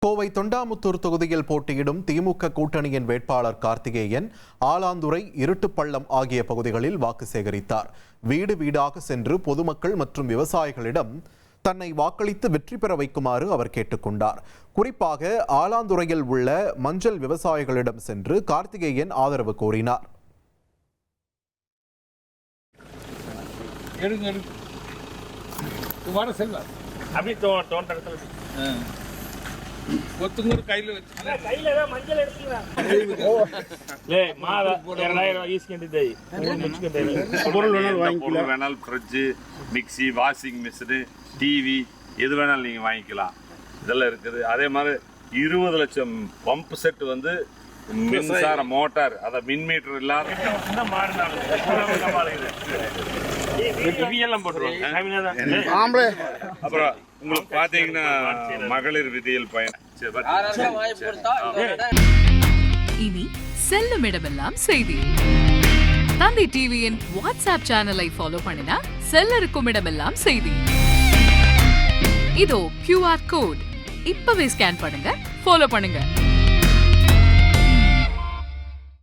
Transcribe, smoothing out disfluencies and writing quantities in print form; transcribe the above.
கோவை தொண்டாமுத்தூர் தொகுதியில் போட்டியிடும் திமுக கூட்டணியின் வேட்பாளர் கார்த்திகேயன் ஆலாந்துறை இருட்டுப்பள்ளம் ஆகிய பகுதிகளில் வாக்கு சேகரித்தார். வீடு வீடாக சென்று பொதுமக்கள் மற்றும் விவசாயிகளிடம் தன்னை வாக்களித்து வெற்றி பெற வைக்குமாறு அவர் கேட்டுக்கொண்டார். குறிப்பாக ஆலாந்துறையில் உள்ள மஞ்சள் விவசாயிகளிடம் சென்று கார்த்திகேயன் ஆதரவு கோரினார். மிக்சி, வாஷிங் மிஷினு, டிவி எது வேணாலும் நீங்க வாங்கிக்கலாம். இதெல்லாம் இருக்குது. அதே மாதிரி 20 லட்சம் பம்ப் செட் வந்து மின்சார மோட்டார், அத மின் மீட்டர் இல்லாத அப்புறம் உங்களுக்கு பாத்தீங்கன்னா மகளிர் விதியில் பயன். இனி செல்லும் இடமெல்லாம் செய்தி. தந்தை டிவியின் வாட்ஸ்அப் சேனலை ஃபாலோ பண்ணினா செல்ல இருக்கும் இடமெல்லாம் செய்தி. இதோ QR கோட் இப்பவே ஸ்கேன் பண்ணுங்க, ஃபாலோ பண்ணுங்க.